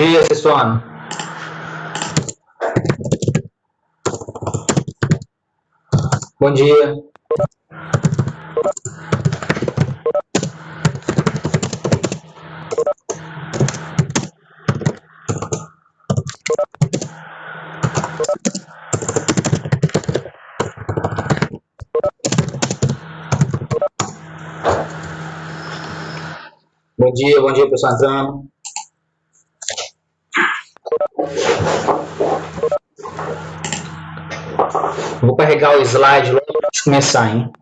dia, Cessone. Bom dia. Bom dia, pessoal entrando. Vou carregar o slide logo antes de começar, hein?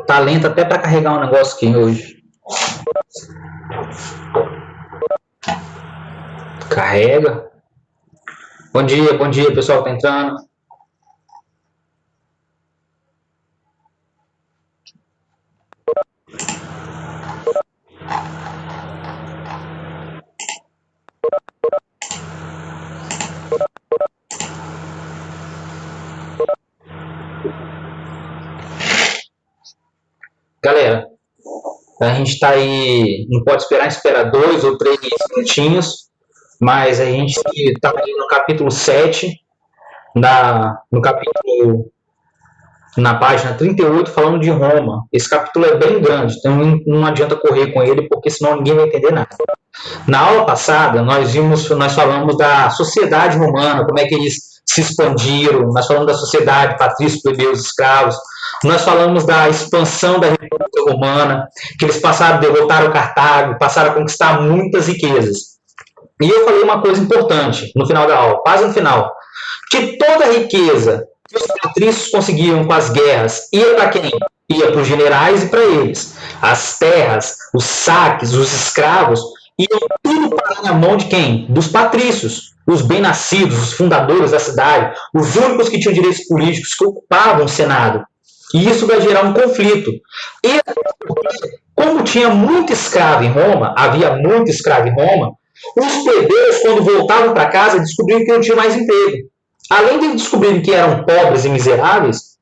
Tá lento até para carregar um negócio aqui hoje. Carrega. Bom dia, pessoal que tá entrando. Galera, a gente está aí, não pode esperar 2 ou 3 minutinhos, mas a gente está aí no capítulo 7, na página 38, falando de Roma. Esse capítulo é bem grande, então não adianta correr com ele, porque senão ninguém vai entender nada. Na aula passada, nós falamos da sociedade romana, como é que eles se expandiram, nós falamos da sociedade, patrícios, plebeus, escravos, nós falamos da expansão da República Romana, que eles derrotaram Cartago, passaram a conquistar muitas riquezas. E eu falei uma coisa importante no final da aula, quase no final, que toda a riqueza que os patrícios conseguiam com as guerras ia para quem? Ia para os generais e para eles. As terras, os saques, os escravos, iam tudo parar na mão de quem? Dos patrícios, os bem-nascidos, os fundadores da cidade, os únicos que tinham direitos políticos, que ocupavam o Senado. E isso vai gerar um conflito. E como tinha muito escravo em Roma, havia muito escravo em Roma, os plebeus, quando voltavam para casa, descobriram que não tinham mais emprego. Além de descobrirem que eram pobres e miseráveis,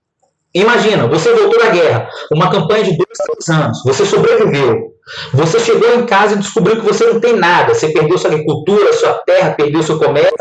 imagina, você voltou da guerra, uma campanha de 2, 3 anos, você sobreviveu, você chegou em casa e descobriu que você não tem nada, você perdeu sua agricultura, sua terra, perdeu seu comércio,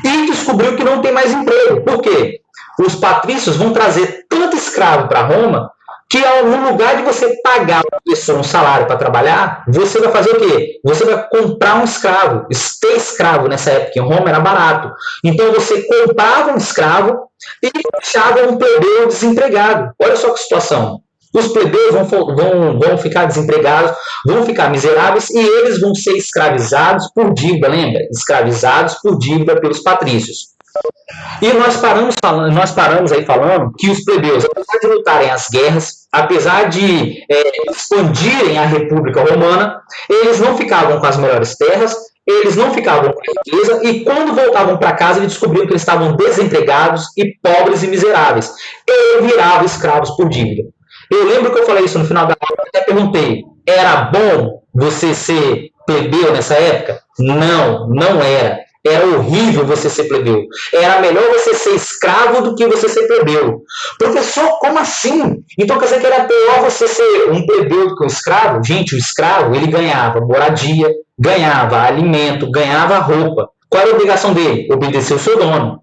e descobriu que não tem mais emprego. Por quê? Os patrícios vão trazer tanto escravo para Roma que no lugar de você pagar uma pessoa um salário para trabalhar, você vai fazer o quê? Você vai comprar um escravo. Ter escravo nessa época em Roma era barato. Então você comprava um escravo e deixava um plebeu desempregado. Olha só que situação. Os plebeus vão ficar desempregados, vão ficar miseráveis e eles vão ser escravizados por dívida, lembra? Escravizados por dívida pelos patrícios. E nós paramos aí falando que os plebeus, apesar de lutarem as guerras, apesar de expandirem a República Romana, eles não ficavam com as melhores terras, eles não ficavam com a riqueza, e quando voltavam para casa, eles descobriram que eles estavam desempregados e pobres e miseráveis. E viravam escravos por dívida. Eu lembro que eu falei isso no final da aula, até perguntei, era bom você ser plebeu nessa época? Não, não era. Era horrível você ser plebeu. Era melhor você ser escravo do que você ser plebeu. Professor, como assim? Então quer dizer que era pior você ser um plebeu do que um escravo? Gente, o escravo, ele ganhava moradia, ganhava alimento, ganhava roupa. Qual era a obrigação dele? Obedecer o seu dono.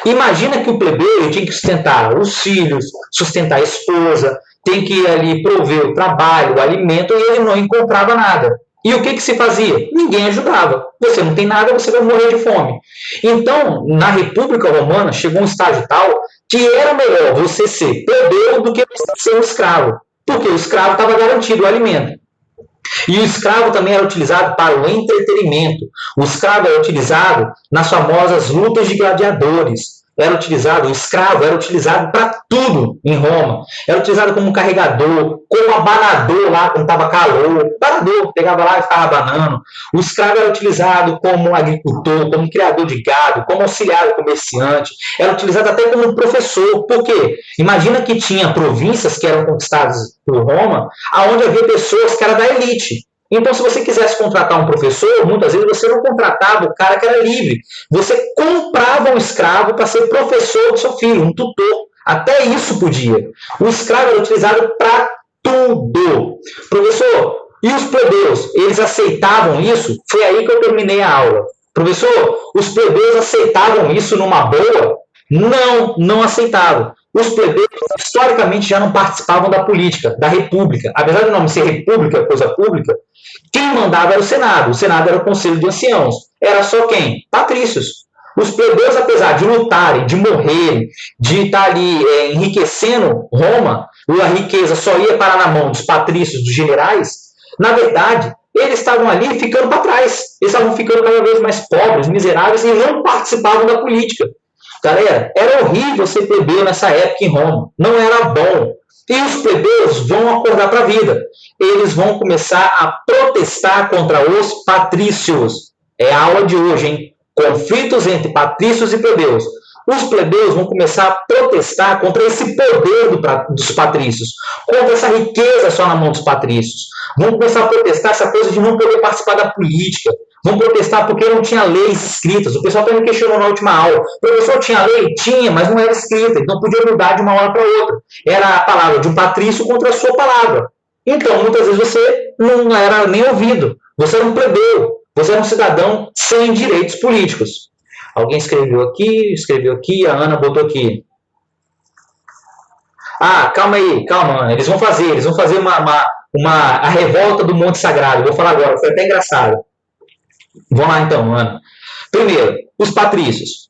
Imagina que o plebeu tinha que sustentar os filhos, sustentar a esposa, tem que ir ali prover o trabalho, o alimento, e ele não comprava nada. E o que se fazia? Ninguém ajudava. Você não tem nada, você vai morrer de fome. Então, na República Romana, chegou um estágio tal que era melhor você ser plebeu do que você ser um escravo. Porque o escravo estava garantido o alimento. E o escravo também era utilizado para o entretenimento. O escravo era utilizado nas famosas lutas de gladiadores. o escravo era utilizado para tudo em Roma. Era utilizado como carregador, como abanador lá quando estava calor. Abanador, pegava lá e ficava abanando. O escravo era utilizado como agricultor, como criador de gado, como auxiliar do comerciante. Era utilizado até como professor. Por quê? Imagina que tinha províncias que eram conquistadas por Roma, onde havia pessoas que eram da elite. Então, se você quisesse contratar um professor, muitas vezes você não contratava o cara que era livre. Você comprava um escravo para ser professor do seu filho, um tutor. Até isso podia. O escravo era utilizado para tudo. Professor, e os plebeus? Eles aceitavam isso? Foi aí que eu terminei a aula. Professor, os plebeus aceitavam isso numa boa? Não, não aceitavam. Os plebeus, historicamente, já não participavam da política, da república. Apesar do nome ser república, coisa pública, quem mandava era o Senado. O Senado era o Conselho de Anciãos. Era só quem? Patrícios. Os plebeus, apesar de lutarem, de morrerem, de estar ali enriquecendo Roma, a riqueza só ia parar na mão dos patrícios, dos generais, na verdade, eles estavam ali ficando para trás. Eles estavam ficando cada vez mais pobres, miseráveis e não participavam da política. Galera, era horrível ser plebeu nessa época em Roma. Não era bom. E os plebeus vão acordar para a vida. Eles vão começar a protestar contra os patrícios. É a aula de hoje, hein? Conflitos entre patrícios e plebeus. Os plebeus vão começar a protestar contra esse poder dos patrícios, contra essa riqueza só na mão dos patrícios. Vão começar a protestar essa coisa de não poder participar da política. Vão protestar porque não tinha leis escritas. O pessoal até me questionou na última aula. O professor tinha lei? Tinha, mas não era escrita. Então podia mudar de uma hora para outra. Era a palavra de um patrício contra a sua palavra. Então, muitas vezes você não era nem ouvido. Você era um plebeu. Você era um cidadão sem direitos políticos. Alguém escreveu aqui, a Ana botou aqui. Ah, calma aí, calma, Ana. Eles vão fazer a revolta do Monte Sagrado. Vou falar agora, foi até engraçado. Vamos lá então, Ana. Primeiro, os patrícios.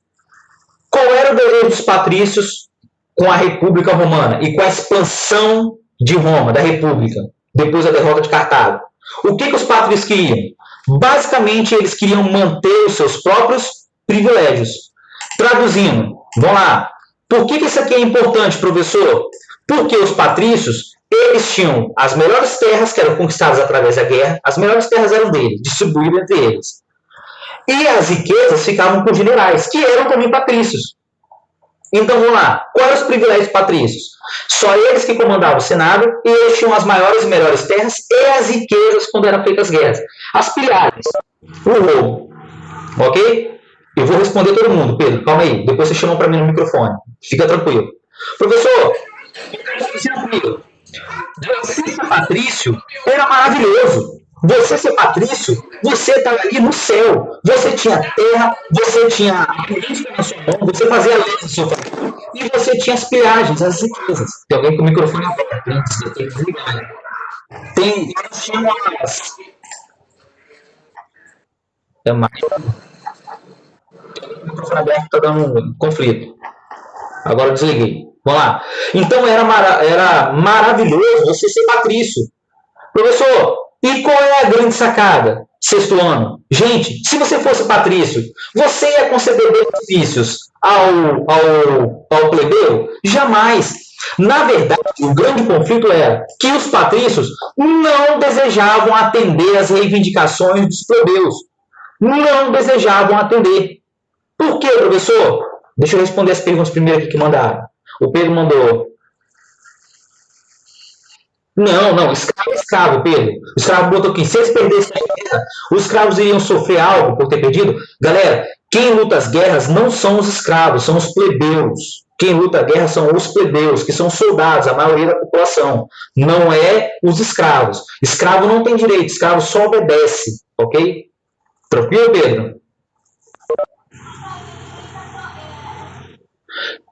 Qual era o desejo dos patrícios com a República Romana e com a expansão de Roma, da República, depois da derrota de Cartago? O que os patrícios queriam? Basicamente, eles queriam manter os seus próprios privilégios. Traduzindo, vamos lá. Por que isso aqui é importante, professor? Porque os patrícios, eles tinham as melhores terras que eram conquistadas através da guerra, as melhores terras eram deles, distribuídas entre eles. E as riquezas ficavam com os generais, que eram também patrícios. Então, vamos lá. Quais eram os privilégios patrícios? Só eles que comandavam o Senado e eles tinham as maiores e melhores terras e as riquezas quando eram feitas guerras. As pilhagens, o roubo. Ok? Eu vou responder todo mundo. Pedro, calma aí. Depois você chama para mim no microfone. Fica tranquilo. Professor, fica tranquilo. Você ser patrício era maravilhoso. Você ser patrício, você estava ali no céu. Você tinha terra, você tinha a política na sua mão, você fazia leis no seu favor e você tinha as pilhagens, as riquezas. Tem alguém com o microfone aberto, antes de eu ter que desligar. Tem, nós tínhamos as... É mais... O microfone aberto está dando um conflito. Agora eu desliguei. Vamos lá. Então era maravilhoso você ser patrício. Professor, e qual é a grande sacada? Sexto ano. Gente, se você fosse patrício, você ia conceder benefícios ao plebeu? Jamais. Na verdade, o grande conflito era que os patrícios não desejavam atender às reivindicações dos plebeus. Não desejavam atender. Por quê, professor? Deixa eu responder as perguntas primeiro aqui que mandaram. O Pedro mandou... Não, escravo é escravo, Pedro. O escravo botou aqui, se eles perdessem a guerra, os escravos iriam sofrer algo por ter perdido? Galera, quem luta as guerras não são os escravos, são os plebeus. Quem luta a guerra são os plebeus, que são soldados, a maioria da população. Não é os escravos. Escravo não tem direito, escravo só obedece, ok? Tranquilo, Pedro?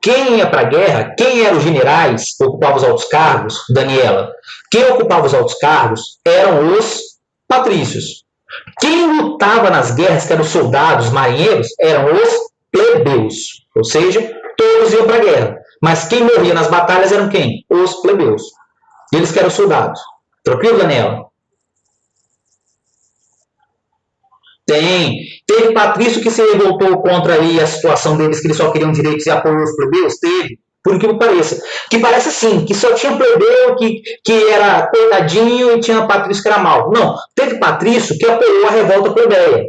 Quem ia para a guerra, quem eram os generais que ocupavam os altos cargos, Daniela? Quem ocupava os altos cargos eram os patrícios. Quem lutava nas guerras, que eram os soldados, os marinheiros, eram os plebeus. Ou seja, todos iam para a guerra. Mas quem morria nas batalhas eram quem? Os plebeus. Eles que eram soldados. Tranquilo, Daniela? Tem. Teve patrício que se revoltou contra aí a situação deles, que eles só queriam direitos e apoiou os plebeus? Teve. Por incrível que pareça. Que parece assim, que só tinha plebeu que era coitadinho e tinha patrício que era mal. Não. Teve patrício que apoiou a revolta plebeia.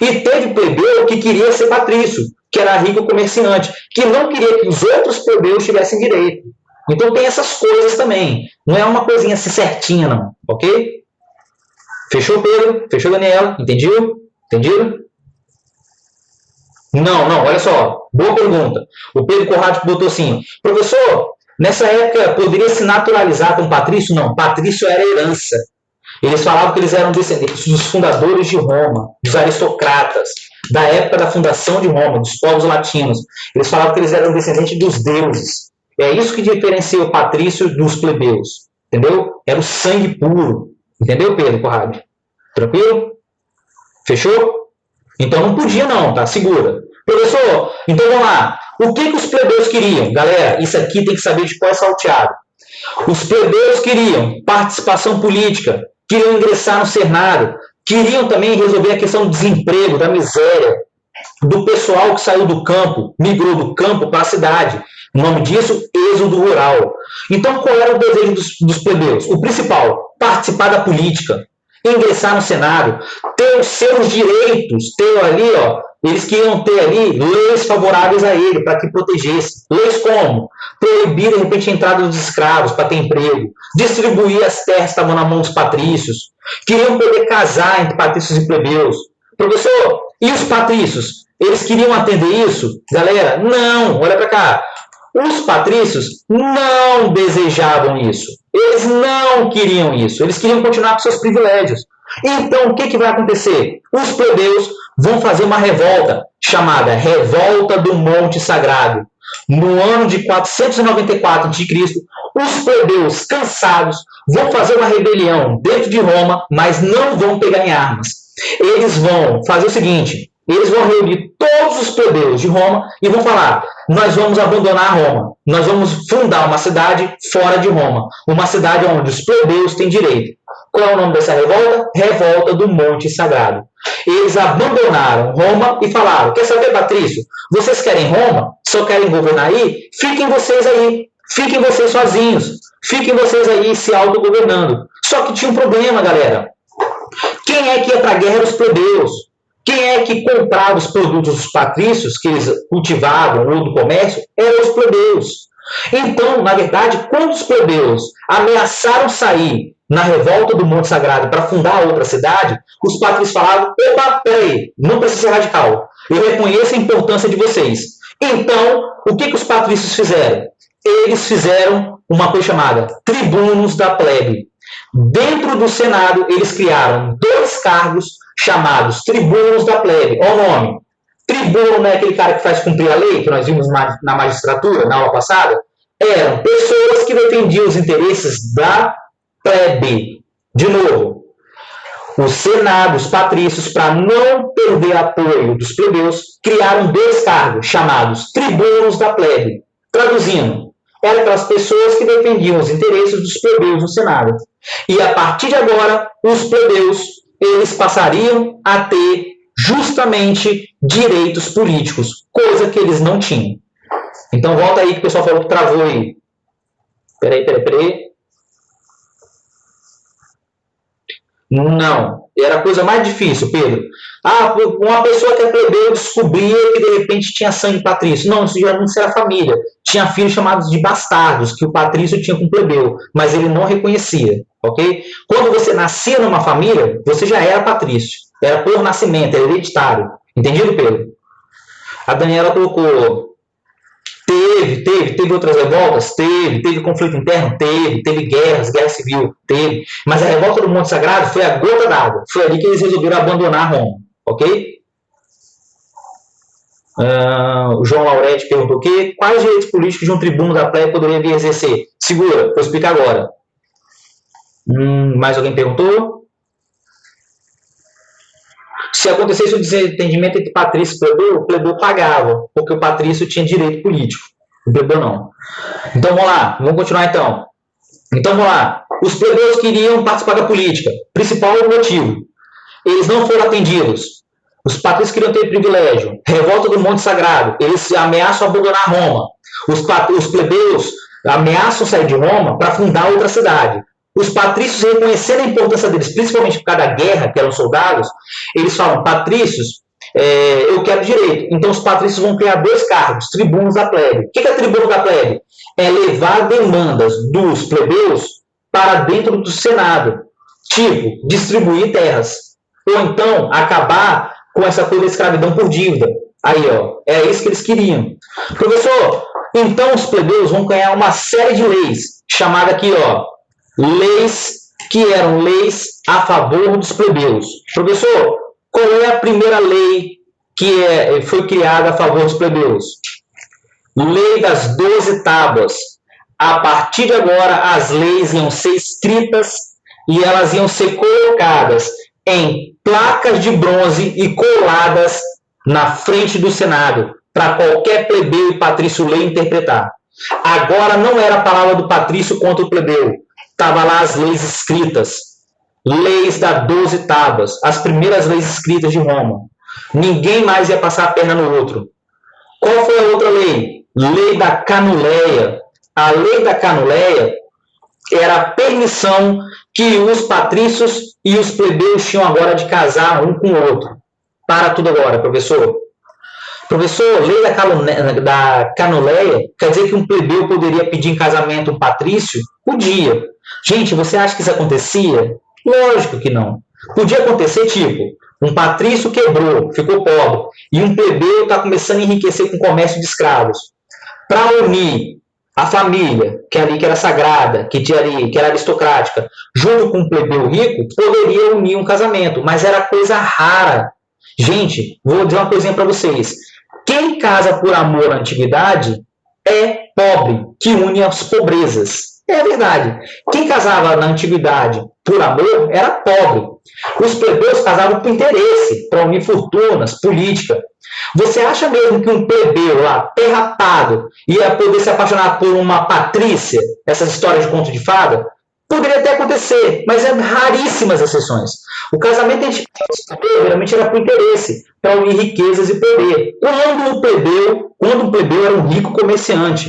E teve plebeu que queria ser patrício, que era rico comerciante, que não queria que os outros plebeus tivessem direito. Então tem essas coisas também. Não é uma coisinha assim certinha, não. Ok? Fechou, Pedro? Fechou, Daniela? Entendido? Entendido? Não, olha só. Boa pergunta. O Pedro Corrado botou assim, professor, nessa época poderia se naturalizar com patrício? Não, patrício era herança. Eles falavam que eles eram descendentes dos fundadores de Roma, dos aristocratas, da época da fundação de Roma, dos povos latinos. Eles falavam que eles eram descendentes dos deuses. É isso que diferencia o patrício dos plebeus. Entendeu? Era o sangue puro. Entendeu, Pedro Corrado? Tranquilo? Fechou? Então não podia não, tá? Segura. Professor, então vamos lá. O que os plebeus queriam? Galera, isso aqui tem que saber de qual é salteado. Os plebeus queriam participação política, queriam ingressar no Senado, queriam também resolver a questão do desemprego, da miséria, do pessoal que saiu do campo, migrou do campo para a cidade. O nome disso, êxodo rural. Então, qual era o desejo dos plebeus? O principal, participar da política, ingressar no Senado, ter os seus direitos, ter ali, ó, eles queriam ter ali leis favoráveis a ele, para que protegesse. Leis como? Proibir, de repente, a entrada dos escravos para ter emprego, distribuir as terras que estavam na mão dos patrícios, queriam poder casar entre patrícios e plebeus. Professor, e os patrícios? Eles queriam atender isso? Galera, não, olha para cá. Os patrícios não desejavam isso. Eles não queriam isso. Eles queriam continuar com seus privilégios. Então, o que vai acontecer? Os plebeus vão fazer uma revolta chamada Revolta do Monte Sagrado. No ano de 494 a.C., os plebeus cansados vão fazer uma rebelião dentro de Roma, mas não vão pegar em armas. Eles vão fazer o seguinte, eles vão reunir todos os plebeus de Roma e vão falar, nós vamos abandonar Roma, nós vamos fundar uma cidade fora de Roma, uma cidade onde os plebeus têm direito. Qual é o nome dessa revolta? Revolta do Monte Sagrado. Eles abandonaram Roma e falaram, quer saber, Patrício, vocês querem Roma? Só querem governar aí? Fiquem vocês sozinhos, fiquem vocês aí se autogovernando. Só que tinha um problema, galera. Quem é que ia para a guerra? Era os plebeus. Quem é que comprava os produtos dos patrícios que eles cultivavam ou do comércio? Eram os plebeus. Então, na verdade, quando os plebeus ameaçaram sair na revolta do Monte Sagrado para fundar outra cidade, os patrícios falaram, opa, peraí, não precisa ser radical. Eu reconheço a importância de vocês. Então, o que os patrícios fizeram? Eles fizeram uma coisa chamada tribunos da plebe. Dentro do Senado, eles criaram 2 cargos chamados tribunos da plebe. Olha o nome. Tribuno não é aquele cara que faz cumprir a lei, que nós vimos na magistratura, na aula passada? Eram pessoas que defendiam os interesses da plebe. De novo, o Senado, os patrícios, para não perder apoio dos plebeus, criaram 2 cargos chamados tribunos da plebe. Traduzindo, eram aquelas pessoas que defendiam os interesses dos plebeus no Senado. E a partir de agora, os plebeus eles passariam a ter justamente direitos políticos, coisa que eles não tinham. Então volta aí que o pessoal falou que travou aí. Peraí. Não, era a coisa mais difícil, Pedro. Uma pessoa que é plebeu descobria que de repente tinha sangue patrício. Não, isso já não era família. Tinha filhos chamados de bastardos, que o patrício tinha com o plebeu, mas ele não reconhecia, ok? Quando você nascia numa família, você já era patrício. Era por nascimento, era hereditário. Entendido, Pedro? A Daniela colocou... Teve outras revoltas? Teve conflito interno? Teve guerra civil? Teve. Mas a revolta do Monte Sagrado foi a gota d'água. Foi ali que eles resolveram abandonar Roma. Ok? O João Laurete perguntou o quê? Quais direitos políticos de um tribuno da plebe poderia vir exercer? Segura, vou explicar agora. Mais alguém perguntou? Se acontecesse um desentendimento entre patrício e plebeu, o plebeu pagava, porque o patrício tinha direito político. O plebeu não. Então vamos lá, vamos continuar então. Então vamos lá. Os plebeus queriam participar da política. Principal motivo. Eles não foram atendidos. Os patrícios queriam ter privilégio. Revolta do Monte Sagrado. Eles ameaçam abandonar Roma. Os plebeus ameaçam sair de Roma para fundar outra cidade. Os patrícios, reconhecendo a importância deles, principalmente por causa da guerra, que eram soldados, eles falam, patrícios, eu quero direito. Então os patrícios vão criar 2 cargos, tribunos da plebe. O que é tribuno da plebe? É levar demandas dos plebeus para dentro do Senado. Tipo, distribuir terras. Ou então, acabar com essa coisa da escravidão por dívida. Aí, ó, é isso que eles queriam. Professor, então os plebeus vão ganhar uma série de leis, chamada aqui, ó, leis que eram leis a favor dos plebeus. Professor, qual é a primeira lei que foi criada a favor dos plebeus? Lei das 12 tábuas. A partir de agora, as leis iam ser escritas e elas iam ser colocadas em placas de bronze e coladas na frente do Senado, para qualquer plebeu e patrício ler e interpretar. Agora não era a palavra do patrício contra o plebeu. Estava lá as leis escritas. Leis das 12 tábuas. As primeiras leis escritas de Roma. Ninguém mais ia passar a perna no outro. Qual foi a outra lei? Lei da Canuleia. A lei da Canuleia era a permissão que os patrícios e os plebeus tinham agora de casar um com o outro. Para tudo agora, professor. Professor, lei da Canuleia quer dizer que um plebeu poderia pedir em casamento um patrício? Podia. Gente, você acha que isso acontecia? Lógico que não. Podia acontecer, tipo, um patrício quebrou, ficou pobre, e um plebeu está começando a enriquecer com o comércio de escravos. Para unir a família, que era sagrada, que era aristocrática, junto com um plebeu rico, poderia unir um casamento, mas era coisa rara. Gente, vou dizer uma coisinha para vocês. Quem casa por amor na antiguidade é pobre, que une as pobrezas. É verdade. Quem casava na antiguidade por amor era pobre. Os plebeus casavam por interesse, para unir fortunas, política. Você acha mesmo que um plebeu lá, perrapado, ia poder se apaixonar por uma patrícia? Essas histórias de conto de fada? Poderia até acontecer, mas é raríssimas exceções. O casamento entre geralmente era por interesse, para unir riquezas e poder. Quando um plebeu era um rico comerciante,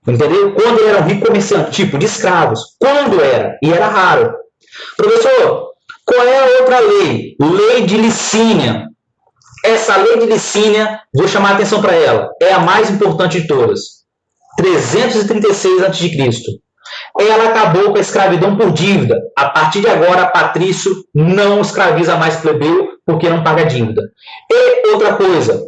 entendeu? Quando ele era um rico comerciante, tipo de escravos. Quando era? E era raro. Professor, qual é a outra lei? Lei de Licínia. Essa lei de Licínia, vou chamar a atenção para ela, é a mais importante de todas. 336 a.C. Ela acabou com a escravidão por dívida. A partir de agora, patrício não escraviza mais plebeu porque não paga dívida. E outra coisa,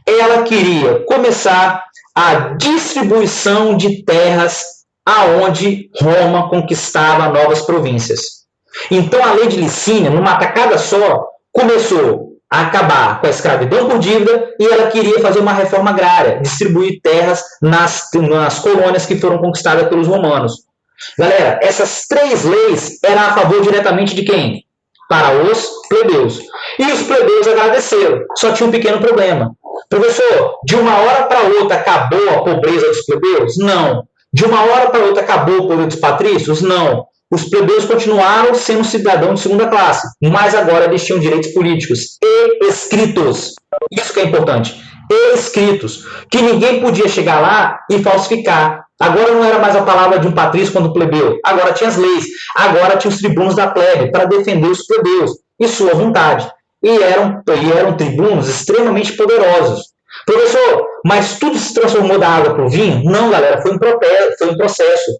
ela queria começar a distribuição de terras aonde Roma conquistava novas províncias. Então, a lei de Licínia, numa tacada só, começou a acabar com a escravidão por dívida e ela queria fazer uma reforma agrária, distribuir terras nas colônias que foram conquistadas pelos romanos. Galera, essas 3 leis eram a favor diretamente de quem? Para os plebeus. E os plebeus agradeceram. Só tinha um pequeno problema. Professor, de uma hora para outra acabou a pobreza dos plebeus? Não. De uma hora para outra acabou o poder dos patrícios? Não. Os plebeus continuaram sendo cidadãos de segunda classe, mas agora eles tinham direitos políticos e escritos. Isso que é importante. E escritos. Que ninguém podia chegar lá e falsificar. Agora não era mais a palavra de um patrício quanto um plebeu. Agora tinha as leis. Agora tinha os tribunos da plebe para defender os plebeus e sua vontade. E eram tribunos extremamente poderosos. Professor, mas tudo se transformou da água para o vinho? Não, galera, foi um processo.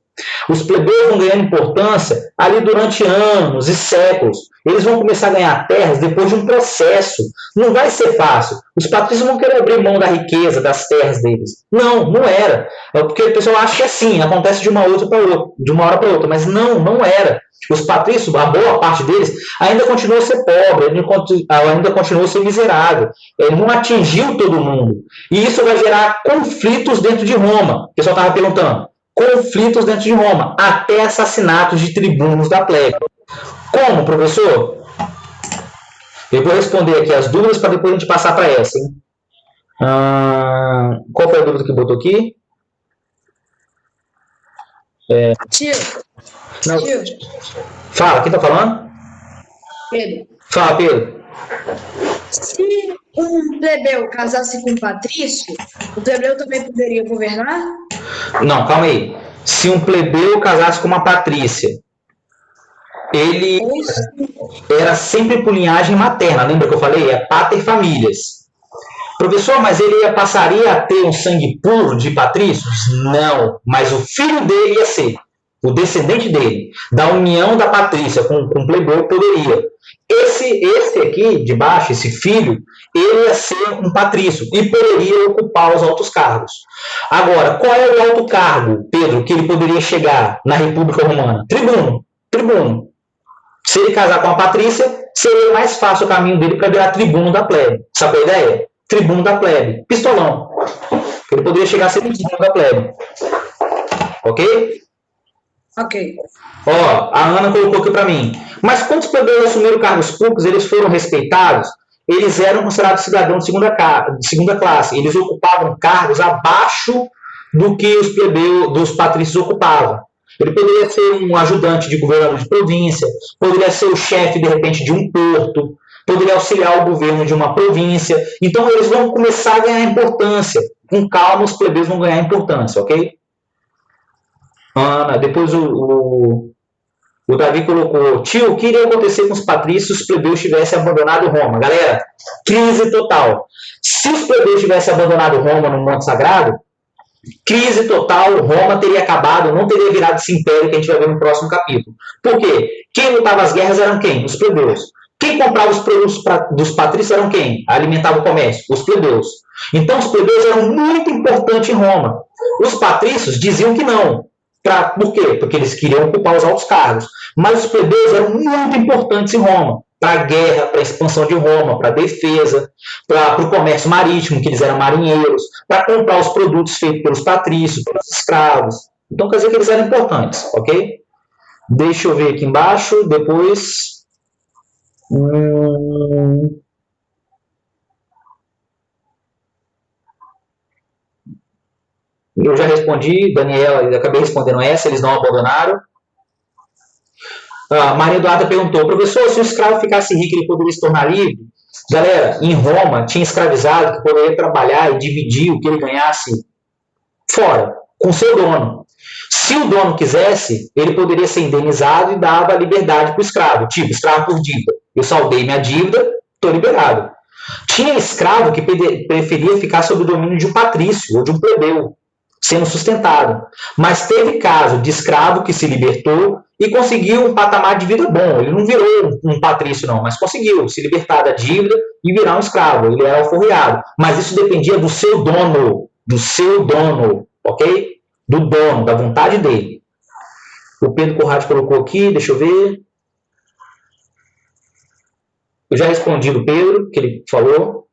Os plebeus vão ganhando importância ali durante anos e séculos. Eles vão começar a ganhar terras depois de um processo. Não vai ser fácil. Os patrícios vão querer abrir mão da riqueza, das terras deles. Não, não era. É porque o pessoal acha que é assim, acontece de uma hora para outra, mas não era. Os patrícios, a boa parte deles, ainda continuou a ser pobre, ainda continuou a ser miserável. Ele não atingiu todo mundo. E isso vai gerar conflitos dentro de Roma. O pessoal estava perguntando. Conflitos dentro de Roma, até assassinatos de tribunos da plebe. Como, professor? Eu vou responder aqui as dúvidas para depois a gente passar para essa. Hein? Qual foi a dúvida que botou aqui? Tio. Não. Fala, quem tá falando? Pedro. Fala, Pedro. Se um plebeu casasse com um patrício, o plebeu também poderia governar? Não, calma aí. Se um plebeu casasse com uma patrícia, ele era sempre por linhagem materna. Lembra que eu falei? É pater familias. Professor, mas ele passaria a ter um sangue puro de patrícios? Não, mas o filho dele ia ser. O descendente dele, da união da patrícia com o plebeu, poderia. Esse aqui, de baixo, esse filho, ele ia ser um patrício e poderia ocupar os altos cargos. Agora, qual é o alto cargo, Pedro, que ele poderia chegar na República Romana? Tribuno. Tribuno. Se ele casar com a patrícia, seria mais fácil o caminho dele para virar tribuno da plebe. Sabe a ideia? Tribuno da plebe. Pistolão. Ele poderia chegar a ser tribuno da plebe. Ok? Ok. Ó, a Ana colocou aqui para mim. Mas quando os plebeus assumiram cargos públicos, eles foram respeitados? Eles eram considerados cidadãos de segunda classe. Eles ocupavam cargos abaixo do que os plebeus, dos patrícios ocupavam. Ele poderia ser um ajudante de governador de província, poderia ser o chefe, de repente, de um porto, poderia auxiliar o governo de uma província. Então, eles vão começar a ganhar importância. Com calma, os plebeus vão ganhar importância, ok? Ana, depois o Davi colocou: tio, o que iria acontecer com os patrícios se os plebeus tivessem abandonado Roma? Galera, crise total. Se os plebeus tivessem abandonado Roma no Monte Sagrado, crise total, Roma teria acabado, não teria virado esse império que a gente vai ver no próximo capítulo. Por quê? Quem lutava as guerras eram quem? Os plebeus. Quem comprava os produtos dos patrícios eram quem? Alimentava o comércio? Os plebeus. Então, os plebeus eram muito importantes em Roma. Os patrícios diziam que não. Por quê? Porque eles queriam ocupar os altos cargos. Mas os plebeus eram muito importantes em Roma. Para a guerra, para a expansão de Roma, para a defesa, para o comércio marítimo, que eles eram marinheiros, para comprar os produtos feitos pelos patrícios, pelos escravos. Então, quer dizer que eles eram importantes, ok? Deixa eu ver aqui embaixo, depois... Eu já respondi, Daniela, eu acabei respondendo essa, eles não abandonaram. Maria Eduarda perguntou: professor, se o escravo ficasse rico, ele poderia se tornar livre? Galera, em Roma tinha escravizado que poderia trabalhar e dividir o que ele ganhasse fora, com seu dono. Se o dono quisesse, ele poderia ser indenizado e dava liberdade para o escravo, tipo, escravo por dívida. Eu saldei minha dívida, estou liberado. Tinha escravo que preferia ficar sob o domínio de um patrício ou de um plebeu, sendo sustentado. Mas teve caso de escravo que se libertou e conseguiu um patamar de vida bom. Ele não virou um patrício, não, mas conseguiu se libertar da dívida e virar um escravo. Ele era alforriado. Mas isso dependia do seu dono, ok? Do dono, da vontade dele. O Pedro Corrado colocou aqui, deixa eu ver. Eu já respondi do Pedro, que ele falou.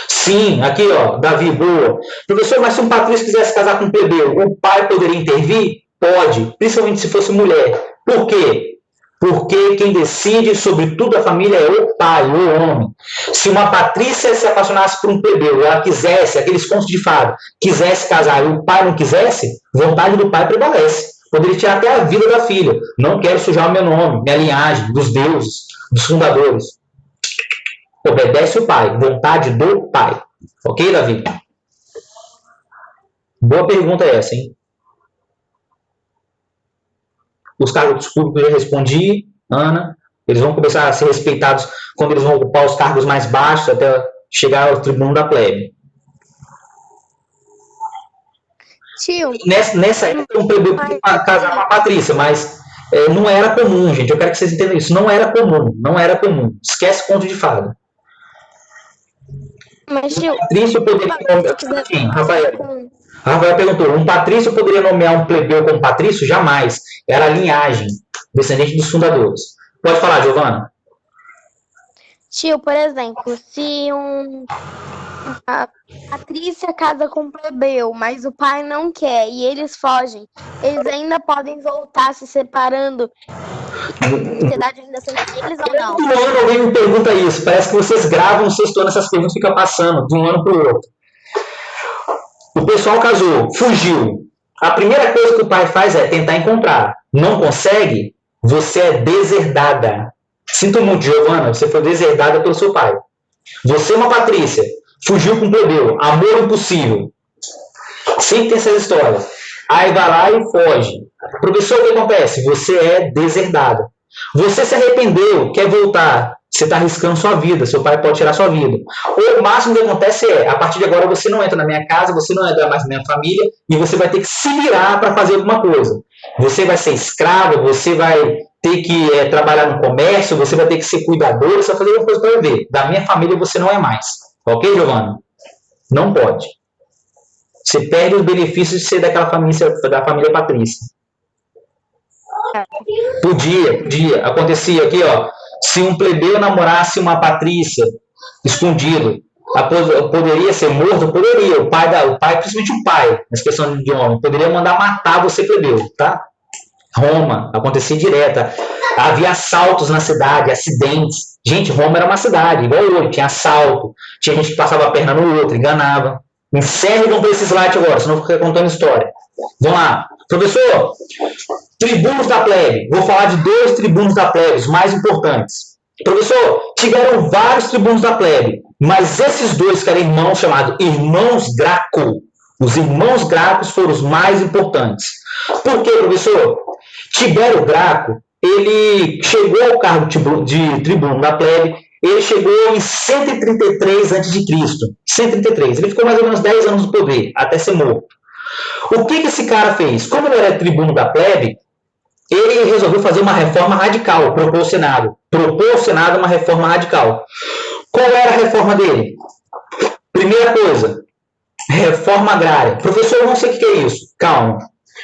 Sim, aqui, ó, Davi, boa. Professor, mas se um patrício quisesse casar com um plebeu, o pai poderia intervir? Pode, principalmente se fosse mulher. Por quê? Porque quem decide sobre tudo a família é o pai, o homem. Se uma patrícia se apaixonasse por um plebeu, ela quisesse, aqueles contos de fada, quisesse casar e o pai não quisesse, vontade do pai prevalece. Poderia tirar até a vida da filha. Não quero sujar o meu nome, minha linhagem, dos deuses, dos fundadores. Obedece o pai, vontade do pai. Ok, Davi? Boa pergunta essa, hein? Os cargos públicos eu já respondi, Ana. Eles vão começar a ser respeitados quando eles vão ocupar os cargos mais baixos até chegar ao tribuno da plebe. Tio. Nessa época, um plebeu podia casar com a patrícia, mas não era comum, gente. Eu quero que vocês entendam isso. Não era comum, não era comum. Esquece conto de fada. Mas, tio, patrício poderia nomear quem? Rafael perguntou: um patrício poderia nomear um plebeu como patrício? Jamais. Era a linhagem, descendente dos fundadores. Pode falar, Giovana. Tio, por exemplo, se a Patrícia casa com um plebeu, mas o pai não quer e eles fogem, eles ainda podem voltar se separando. A sociedade ainda são eles ou não? Todo ano alguém me pergunta isso. Parece que vocês gravam no sexto ano, essas perguntas ficam passando de um ano para o outro. O pessoal casou, fugiu. A primeira coisa que o pai faz é tentar encontrar. Não consegue? Você é deserdada. Sinto muito, Giovana, você foi deserdada pelo seu pai. Você é uma Patrícia, fugiu com um plebeu, amor impossível. Sempre tem essas histórias. Aí vai lá e foge. Professor, o que acontece? Você é deserdada. Você se arrependeu, quer voltar. Você está arriscando sua vida, seu pai pode tirar sua vida. Ou o máximo que acontece é, a partir de agora você não entra na minha casa, você não entra mais na minha família e você vai ter que se virar para fazer alguma coisa. Você vai ser escravo, você vai ter que trabalhar no comércio, você vai ter que ser cuidador, você vai fazer uma coisa para viver. Da minha família você não é mais. Ok, Giovana? Não pode. Você perde os benefícios de ser da família Patrícia. Podia. Acontecia aqui, ó. Se um plebeu namorasse uma Patrícia escondido, poderia ser morto? Poderia. O pai, principalmente o pai, nessa questão de homem, poderia mandar matar você, plebeu, tá? Roma, acontecia direta. Havia assaltos na cidade, acidentes. Gente, Roma era uma cidade, igual hoje, tinha assalto, tinha gente que passava a perna no outro, enganava. Encerre e vamos para esse slide agora, senão eu vou ficar contando história. Vamos lá. Professor, tribunos da plebe. Vou falar de 2 tribunos da plebe, os mais importantes. Professor, tiveram vários tribunos da plebe, mas esses 2 que eram irmãos, chamados irmãos Graco. Os irmãos Gracos foram os mais importantes. Por quê, professor? Tibério Graco, ele chegou ao cargo de tribuno da plebe, ele chegou em 133 a.C. 133. Ele ficou mais ou menos 10 anos no poder, até ser morto. O que esse cara fez? Como ele era tribuno da plebe, ele resolveu fazer uma reforma radical, propôs ao Senado uma reforma radical. Qual era a reforma dele? Primeira coisa, reforma agrária. Professor, eu não sei o que é isso. Calma.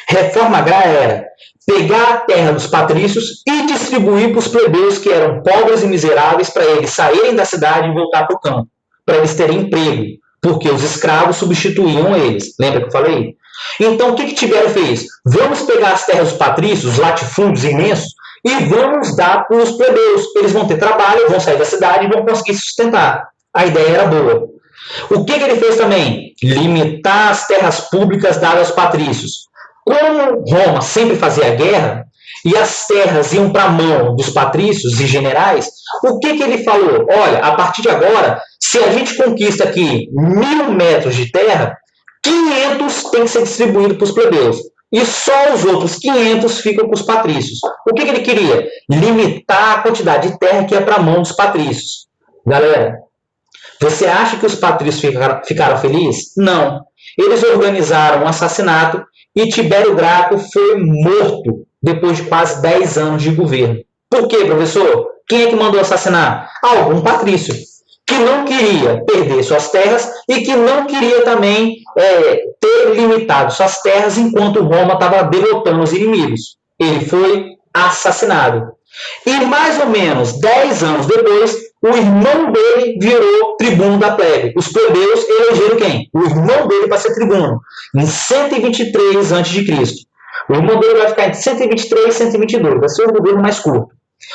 Reforma agrária era pegar a terra dos patrícios e distribuir para os plebeus que eram pobres e miseráveis para eles saírem da cidade e voltar para o campo, para eles terem emprego, porque os escravos substituíam eles. Lembra que eu falei? Então, o que Tibério fez? Vamos pegar as terras dos patrícios, os latifúndios imensos, e vamos dar para os plebeus. Eles vão ter trabalho, vão sair da cidade e vão conseguir se sustentar. A ideia era boa. O que ele fez também? Limitar as terras públicas dadas aos patrícios. Como Roma sempre fazia guerra e as terras iam para a mão dos patrícios e generais, o que ele falou? Olha, a partir de agora, se a gente conquista aqui 1000 metros de terra, 500 tem que ser distribuído para os plebeus. E só os outros 500 ficam com os patrícios. O que ele queria? Limitar a quantidade de terra que é para a mão dos patrícios. Galera, você acha que os patrícios ficaram felizes? Não. Eles organizaram um assassinato e Tibério Graco foi morto depois de quase 10 anos de governo. Por quê, professor? Quem é que mandou assassinar? Algum patrício, que não queria perder suas terras e que não queria também ter limitado suas terras enquanto Roma estava derrotando os inimigos. Ele foi assassinado. E mais ou menos 10 anos depois, o irmão dele virou tribuno da plebe. Os plebeus elegeram quem? O irmão dele para ser tribuno, em 123 a.C. O irmão dele vai ficar entre 123 e 122, vai ser o governo mais curto.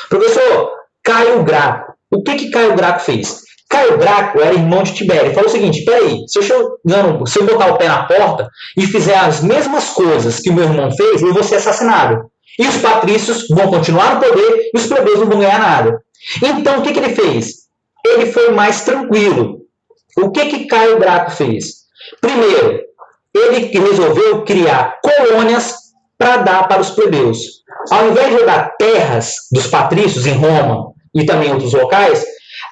Professor, Caio Graco. O que Caio Graco fez? Caio Graco era irmão de Tibério. Ele falou o seguinte, peraí, se eu botar o pé na porta e fizer as mesmas coisas que o meu irmão fez, eu vou ser assassinado. E os patrícios vão continuar no poder e os plebeus não vão ganhar nada. Então, o que ele fez? Ele foi mais tranquilo. O que Caio Graco fez? Primeiro, ele resolveu criar colônias para dar para os plebeus. Ao invés de dar terras dos patrícios em Roma e também em outros locais,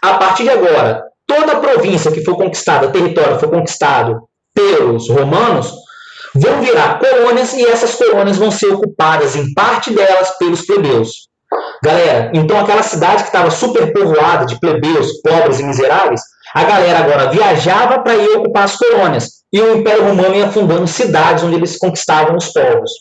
a partir de agora, toda a província que for conquistada, território que for conquistado pelos romanos, vão virar colônias e essas colônias vão ser ocupadas, em parte delas, pelos plebeus. Galera, então aquela cidade que estava super povoada de plebeus, pobres e miseráveis, a galera agora viajava para ir ocupar as colônias. E o Império Romano ia fundando cidades onde eles conquistavam os povos.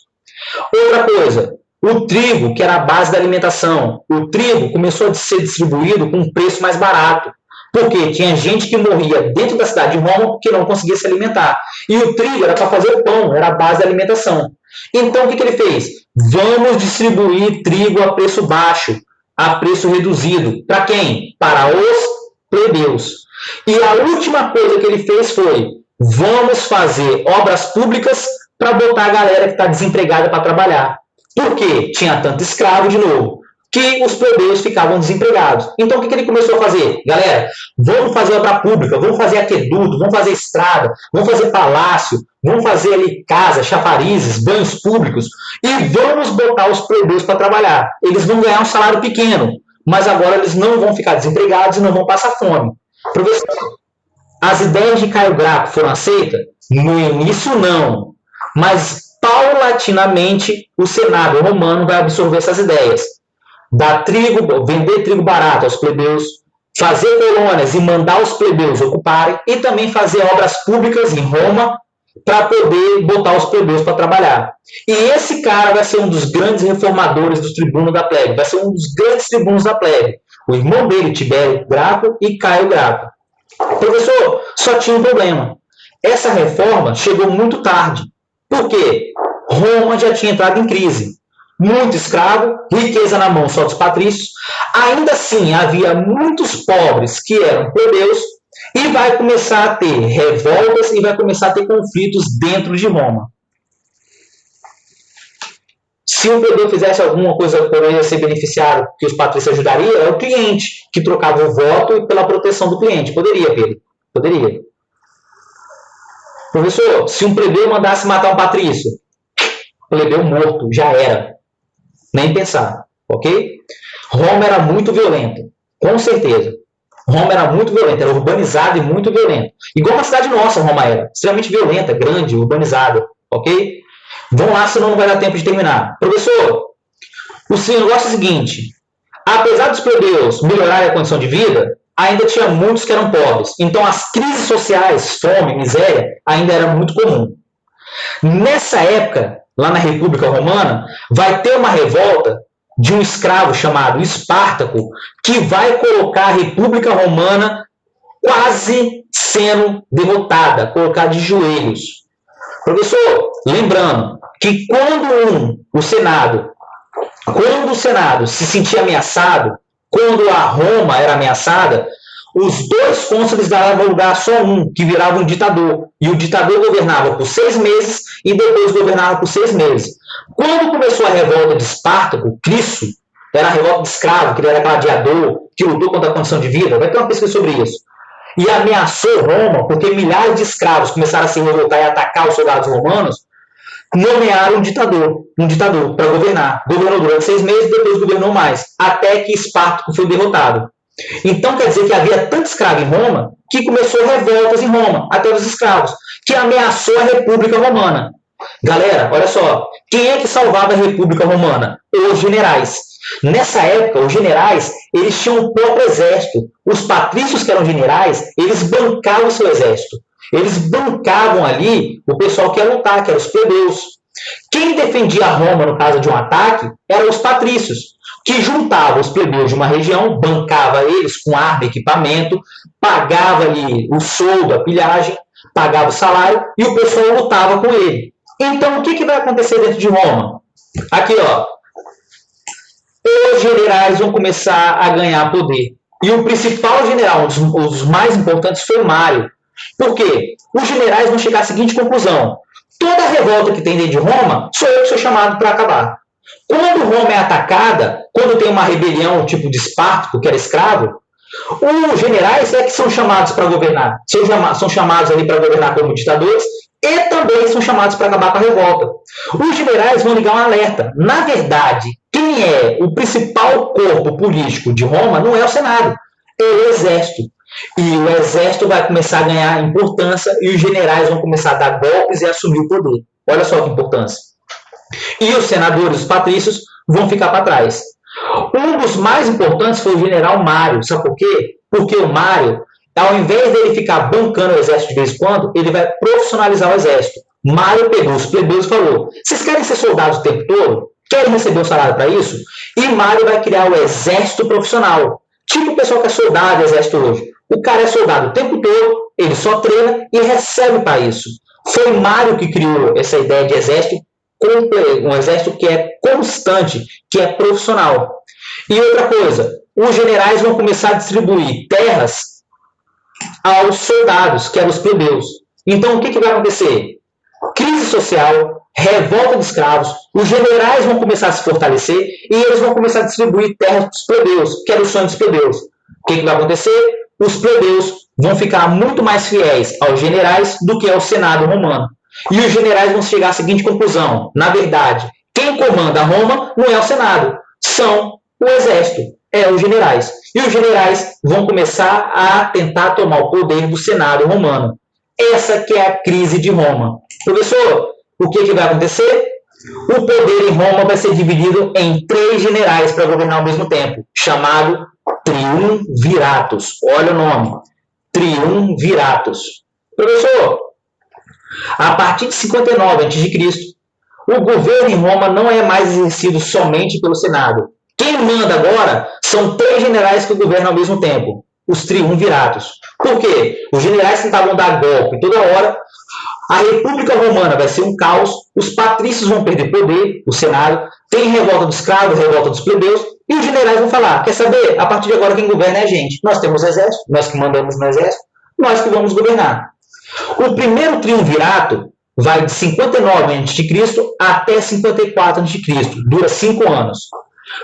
Outra coisa, o trigo, que era a base da alimentação, o trigo começou a ser distribuído com um preço mais barato. Porque tinha gente que morria dentro da cidade de Roma porque não conseguia se alimentar. E o trigo era para fazer pão, era a base da alimentação. Então, o que ele fez? Vamos distribuir trigo a preço baixo, a preço reduzido. Para quem? Para os plebeus. E a última coisa que ele fez foi, vamos fazer obras públicas para botar a galera que está desempregada para trabalhar. Por quê? Tinha tanto escravo, de novo. que os plebeus ficavam desempregados. Então, o que ele começou a fazer? Galera, vamos fazer obra pública, vamos fazer aqueduto, vamos fazer estrada, vamos fazer palácio, vamos fazer ali casa, chafarizes, banhos públicos, e vamos botar os plebeus para trabalhar. Eles vão ganhar um salário pequeno, mas agora eles não vão ficar desempregados e não vão passar fome. Professor, as ideias de Caio Graco foram aceitas? No início, não. Mas, paulatinamente, o Senado romano vai absorver essas ideias. Dar trigo, vender trigo barato aos plebeus, fazer colônias e mandar os plebeus ocuparem, e também fazer obras públicas em Roma para poder botar os plebeus para trabalhar. E esse cara vai ser um dos grandes reformadores dos tribunos da plebe, vai ser um dos grandes tribunos da plebe. O irmão dele, Tibério Graco e Caio Graco. Professor, só tinha um problema. Essa reforma chegou muito tarde. Por quê? Roma já tinha entrado em crise. Muito escravo, riqueza na mão só dos patrícios. Ainda assim, havia muitos pobres que eram plebeus e vai começar a ter revoltas e vai começar a ter conflitos dentro de Roma. Se o plebeu fizesse alguma coisa por ele ser beneficiado, que os patrícios ajudariam, é o cliente que trocava o voto pela proteção do cliente. Poderia, Pedro? Poderia. Professor, se um plebeu mandasse matar um patrício, plebeu morto, já era. Nem pensar, ok? Roma era muito violenta, com certeza. Roma era muito violenta, era urbanizada e muito violenta. Igual uma cidade nossa, Roma era. Extremamente violenta, grande, urbanizada, ok? Vamos lá, senão não vai dar tempo de terminar. Professor, o negócio é o seguinte. Apesar dos plebeus melhorarem a condição de vida, ainda tinha muitos que eram pobres. Então, as crises sociais, fome, miséria, ainda era muito comum. Nessa época, lá na República Romana, vai ter uma revolta de um escravo chamado Espartaco, que vai colocar a República Romana quase sendo derrotada, colocar de joelhos. Professor, lembrando que quando o Senado se sentia ameaçado, quando a Roma era ameaçada, os dois cônsules davam lugar a só um, que virava um ditador. E o ditador governava por 6 meses e depois governava por 6 meses. Quando começou a revolta de Espartaco, Crisso, era a revolta de escravo, que ele era gladiador, que lutou contra a condição de vida, vai ter uma pesquisa sobre isso. E ameaçou Roma, porque milhares de escravos começaram a se revoltar e atacar os soldados romanos, nomearam um ditador para governar. Governou durante 6 meses, depois governou mais, até que Espartaco foi derrotado. Então quer dizer que havia tanto escravo em Roma que começou revoltas em Roma, até os escravos, que ameaçou a República Romana. Galera, olha só, quem é que salvava a República Romana? Os generais. Nessa época, os generais, eles tinham o próprio exército. Os patrícios que eram generais, eles bancavam o seu exército. Eles bancavam ali o pessoal que ia lutar, que eram os plebeus. Quem defendia Roma no caso de um ataque eram os patrícios, que juntavam os plebeus de uma região, bancava eles com arma e equipamento, pagava ali o soldo, a pilhagem, pagava o salário e o pessoal lutava com ele. Então, o que vai acontecer dentro de Roma? Aqui, ó. Os generais vão começar a ganhar poder. E o principal general, um dos mais importantes, foi Mário. Por quê? Os generais vão chegar à seguinte conclusão. Toda revolta que tem dentro de Roma, sou eu que sou chamado para acabar. Quando Roma é atacada, quando tem uma rebelião tipo de Espartaco, que era escravo, os generais é que são chamados para governar. São chamados ali para governar como ditadores e também são chamados para acabar com a revolta. Os generais vão ligar um alerta. Na verdade, quem é o principal corpo político de Roma não é o Senado, é o exército. E o exército vai começar a ganhar importância e os generais vão começar a dar golpes e assumir o poder. Olha só que importância. E os senadores, os patrícios, vão ficar para trás. Um dos mais importantes foi o general Mário. Sabe por quê? Porque o Mário, ao invés dele ficar bancando o exército de vez em quando, ele vai profissionalizar o exército. Mário pegou os plebeus e falou: vocês querem ser soldados o tempo todo? Querem receber um salário para isso? E Mário vai criar o exército profissional. Tipo o pessoal que é soldado do exército hoje. O cara é soldado o tempo todo, ele só treina e recebe para isso. Foi Mário que criou essa ideia de exército, um exército que é constante, que é profissional. E outra coisa, os generais vão começar a distribuir terras aos soldados, que eram os plebeus. Então, o que vai acontecer? Crise social, revolta de escravos, os generais vão começar a se fortalecer e eles vão começar a distribuir terras para os plebeus, que era o sonho dos plebeus. O que vai acontecer? Os plebeus vão ficar muito mais fiéis aos generais do que ao Senado romano. E os generais vão chegar à seguinte conclusão: na verdade, quem comanda Roma não é o Senado, são o exército, os generais. E os generais vão começar a tentar tomar o poder do Senado romano. Essa que é a crise de Roma. Professor, o que vai acontecer? O poder em Roma vai ser dividido em 3 generais para governar ao mesmo tempo, chamado Triunviratos. Olha o nome, Triunviratos. Professor, a partir de 59 a.C., o governo em Roma não é mais exercido somente pelo Senado. Quem manda agora são 3 generais que governam ao mesmo tempo, os Triunviratos. Por quê? Os generais tentavam dar golpe toda hora, a República Romana vai ser um caos, os patrícios vão perder poder, o Senado, tem revolta dos escravos, revolta dos plebeus, e os generais vão falar: quer saber? A partir de agora quem governa é a gente. Nós temos exército, nós que mandamos no exército, nós que vamos governar. O primeiro triunvirato vai de 59 a.C. até 54 a.C., dura 5 anos.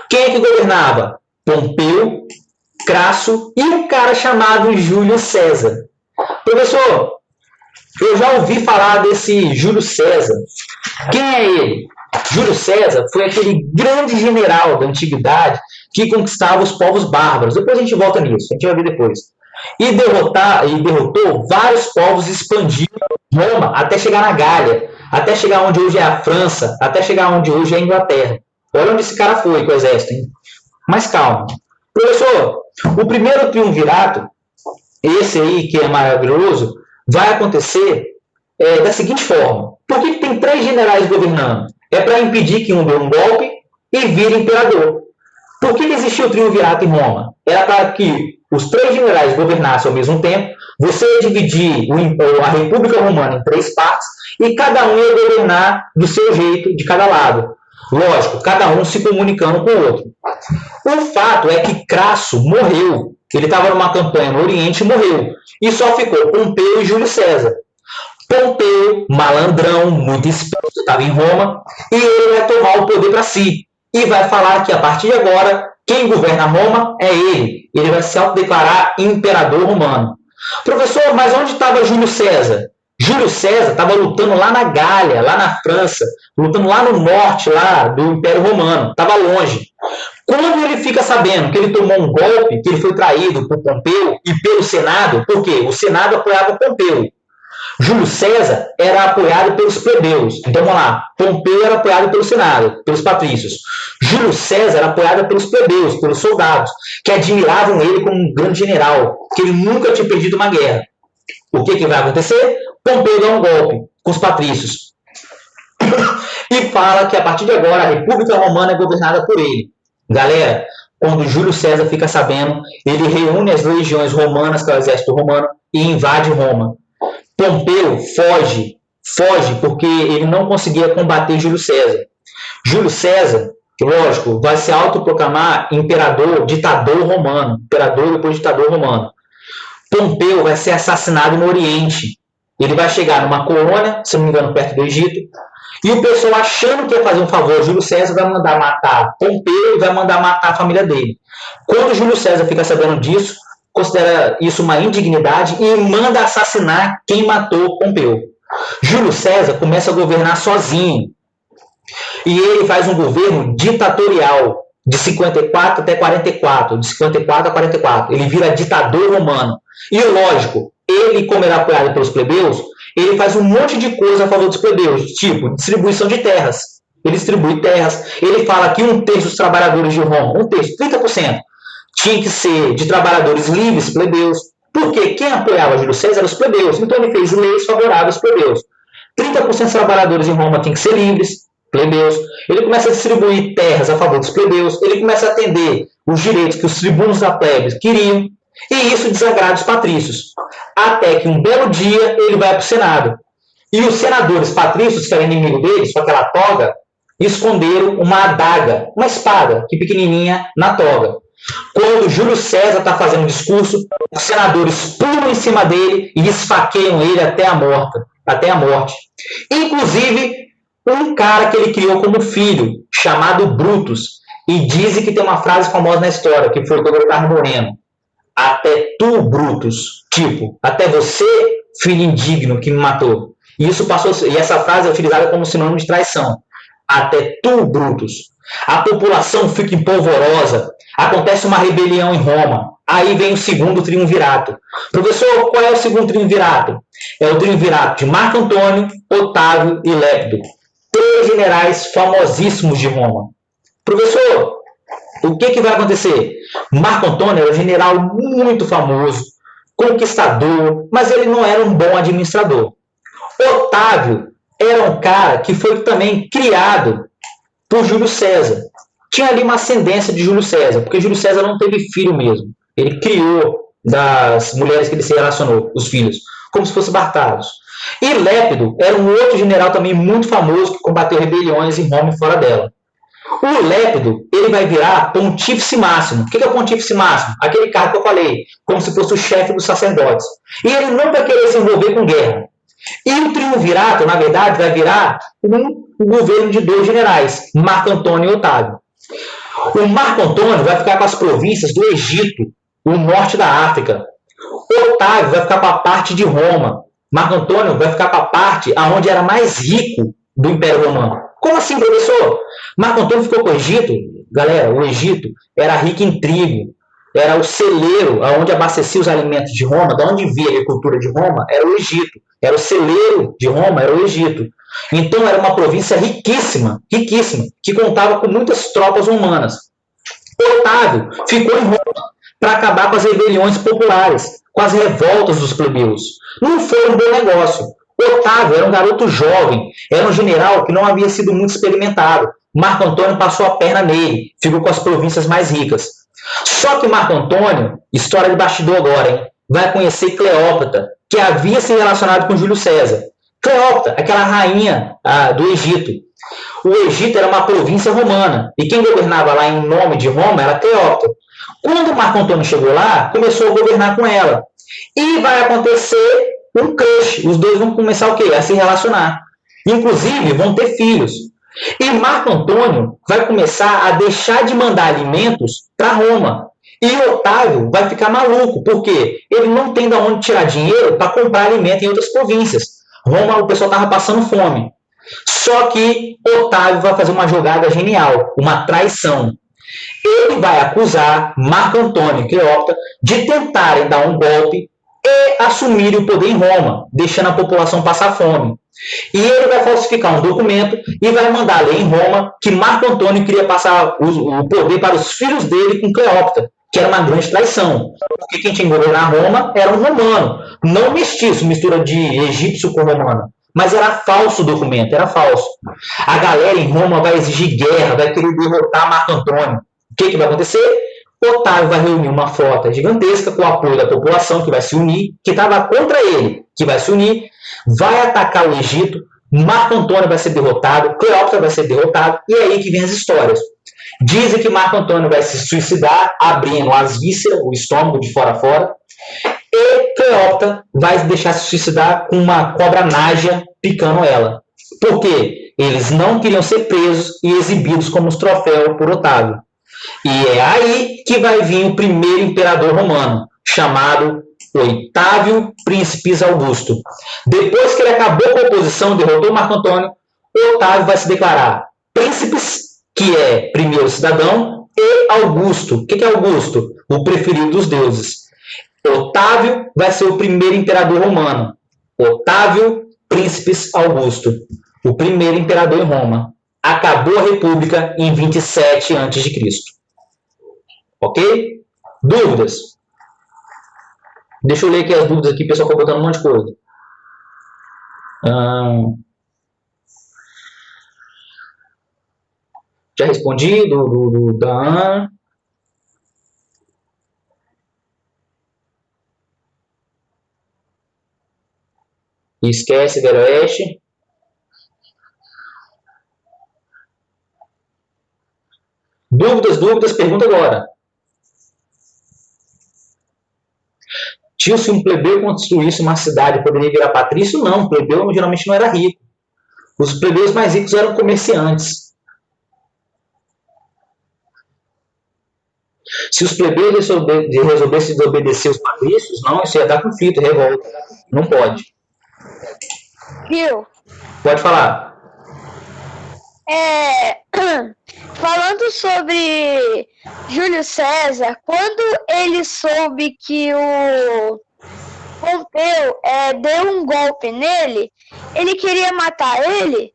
Quem é que governava? Pompeu, Crasso e um cara chamado Júlio César. Professor, eu já ouvi falar desse Júlio César. Quem é ele? Júlio César foi aquele grande general da antiguidade que conquistava os povos bárbaros. Depois a gente volta nisso, a gente vai ver depois. E derrotou vários povos, expandiu Roma até chegar na Gália, até chegar onde hoje é a França, até chegar onde hoje é a Inglaterra. Olha onde esse cara foi com o exército, hein? Mas calma. Professor, o primeiro triunvirato, esse aí que é maravilhoso, vai acontecer da seguinte forma. Por que tem 3 generais governando? É para impedir que um dê um golpe e vire imperador. Por que existiu o triunvirato em Roma? Era para que os 3 generais governassem ao mesmo tempo, você ia dividir a República Romana em 3 partes e cada um ia governar do seu jeito, de cada lado. Lógico, cada um se comunicando com o outro. O fato é que Crasso morreu. Ele estava numa campanha no Oriente e morreu. E só ficou Pompeu e Júlio César. Pompeu, malandrão, muito esperto, estava em Roma, e ele vai tomar o poder para si. E vai falar que a partir de agora, quem governa Roma é ele. Ele vai se autodeclarar imperador romano. Professor, mas onde estava Júlio César? Júlio César estava lutando lá na Gália, lá na França, lutando lá no norte lá do Império Romano, estava longe. Quando ele fica sabendo que ele tomou um golpe, que ele foi traído por Pompeu e pelo Senado, porque o Senado apoiava Pompeu, Júlio César era apoiado pelos plebeus. Então vamos lá, Pompeu era apoiado pelo Senado, pelos patrícios. Júlio César era apoiado pelos plebeus, pelos soldados, que admiravam ele como um grande general, que ele nunca tinha perdido uma guerra. O que vai acontecer? Pompeu dá um golpe com os patrícios e fala que a partir de agora a República Romana é governada por ele. Galera, quando Júlio César fica sabendo, ele reúne as legiões romanas, que é o exército romano, e invade Roma. Pompeu foge porque ele não conseguia combater Júlio César. Júlio César, que lógico, vai se autoproclamar imperador, ditador romano, imperador e depois ditador romano. Pompeu vai ser assassinado no Oriente. Ele vai chegar numa colônia, se não me engano, perto do Egito, e o pessoal, achando que ia fazer um favor, Júlio César vai mandar matar Pompeu e vai mandar matar a família dele. Quando Júlio César fica sabendo disso, considera isso uma indignidade e manda assassinar quem matou Pompeu. Júlio César começa a governar sozinho. E ele faz um governo ditatorial, de 54 até 44, de 54 a 44. Ele vira ditador romano. E lógico, ele, como era apoiado pelos plebeus, ele faz um monte de coisa a favor dos plebeus, tipo distribuição de terras. Ele distribui terras. Ele fala que 1/3 dos trabalhadores de Roma, 1/3, 30%, tinha que ser de trabalhadores livres, plebeus. Porque quem apoiava Júlio César eram os plebeus. Então ele fez leis favoráveis aos plebeus. 30% dos trabalhadores em Roma tinham que ser livres, plebeus. Ele começa a distribuir terras a favor dos plebeus. Ele começa a atender os direitos que os tribunos da plebe queriam. E isso desagrada os patrícios. Até que um belo dia ele vai para o Senado. E os senadores patrícios, que eram inimigos deles, com aquela toga, esconderam uma adaga, uma espada, que pequenininha, na toga. Quando Júlio César está fazendo um discurso, os senadores pulam em cima dele e esfaqueiam ele até a morte. Inclusive, Um cara que ele criou como filho, chamado Brutus. E dizem que tem uma frase famosa na história, que foi quando ele estava morrendo. Até tu, Brutus, tipo, até você, filho indigno que me matou. E isso passou, e essa frase é utilizada como sinônimo de traição. Até tu, Brutus. A população fica empolvorosa. Acontece uma rebelião em Roma. Aí vem o segundo triunvirato. Professor, qual é o segundo triunvirato? É o triunvirato de Marco Antônio, Otávio e Lépido. 3 generais famosíssimos de Roma. Professor, o que vai acontecer? Marco Antônio era um general muito famoso, conquistador, mas ele não era um bom administrador. Otávio era um cara que foi também criado por Júlio César. Tinha ali uma ascendência de Júlio César, porque Júlio César não teve filho mesmo. Ele criou das mulheres que ele se relacionou, os filhos, como se fossem bastardos. E Lépido era um outro general também muito famoso que combateu rebeliões em Roma e fora dela. O Lépido, ele vai virar pontífice máximo. O que é o pontífice máximo? Aquele cargo que eu falei, como se fosse o chefe dos sacerdotes. E ele não vai querer se envolver com guerra. E o triunvirato, na verdade, vai virar um governo de 2 generais, Marco Antônio e Otávio. O Marco Antônio vai ficar com as províncias do Egito, o norte da África. Otávio vai ficar com a parte de Roma. Marco Antônio vai ficar com a parte onde era mais rico do Império Romano. Como assim, professor? Marco Antônio ficou com o Egito? Galera, o Egito era rico em trigo. Era o celeiro onde abastecia os alimentos de Roma. De onde via a agricultura de Roma? Era o Egito. Era o celeiro de Roma, era o Egito. Então era uma província riquíssima, riquíssima, que contava com muitas tropas romanas. Otávio ficou em Roma para acabar com as rebeliões populares, com as revoltas dos plebeus. Não foi um bom negócio. Otávio era um garoto jovem, era um general que não havia sido muito experimentado. Marco Antônio passou a perna nele, ficou com as províncias mais ricas. Só que Marco Antônio, história de bastidor agora, hein, vai conhecer Cleópatra, que havia se relacionado com Júlio César. Cleópatra, aquela rainha do Egito. O Egito era uma província romana, e quem governava lá em nome de Roma era Cleópatra. Quando Marco Antônio chegou lá, começou a governar com ela. E vai acontecer um crush. Os dois vão começar o quê? A se relacionar. Inclusive, vão ter filhos. E Marco Antônio vai começar a deixar de mandar alimentos para Roma. E Otávio vai ficar maluco, porque ele não tem de onde tirar dinheiro para comprar alimento em outras províncias. Roma, o pessoal estava passando fome. Só que Otávio vai fazer uma jogada genial, uma traição. Ele vai acusar Marco Antônio e Cleópatra de tentarem dar um golpe e assumirem o poder em Roma, deixando a população passar fome. E ele vai falsificar um documento e vai mandar ler em Roma que Marco Antônio queria passar o poder para os filhos dele com Cleópatra, que era uma grande traição. Porque quem tinha que governar Roma era um romano, não mestiço, mistura de egípcio com romano. Mas era falso o documento, era falso. A galera em Roma vai exigir guerra, vai querer derrotar Marco Antônio. O que vai acontecer? Otávio vai reunir uma frota gigantesca com o apoio da população que vai se unir, que estava contra ele, que vai se unir, vai atacar o Egito, Marco Antônio vai ser derrotado, Cleópatra vai ser derrotado, e é aí que vem as histórias. Dizem que Marco Antônio vai se suicidar, abrindo as vísceras, o estômago de fora a fora, e Cleópatra vai deixar se suicidar com uma cobra nágia picando ela. Por quê? Eles não queriam ser presos e exibidos como os troféus por Otávio. E é aí que vai vir o primeiro imperador romano, chamado Otávio Príncipes Augusto. Depois que ele acabou com a oposição, derrotou Marco Antônio, Otávio vai se declarar Príncipes, que é primeiro cidadão, e Augusto. O que é Augusto? O preferido dos deuses. Otávio vai ser o primeiro imperador romano. Otávio Príncipes Augusto, o primeiro imperador em Roma. Acabou a República em 27 a.C. Ok? Dúvidas? Deixa eu ler aqui as dúvidas aqui, o pessoal foi botando um monte de coisa. Já respondi da Ana. Esquece, Velho Oeste. Dúvidas, pergunta agora. Tio, se um plebeu construísse uma cidade, poderia virar patrício? Não, plebeu geralmente não era rico. Os plebeus mais ricos eram comerciantes. Se os plebeus resolvessem desobedecer os patrícios, não, isso ia dar conflito, revolta. Não pode. Viu? Pode falar. Falando sobre Júlio César, quando ele soube que o Pompeu deu um golpe nele, ele queria matar ele?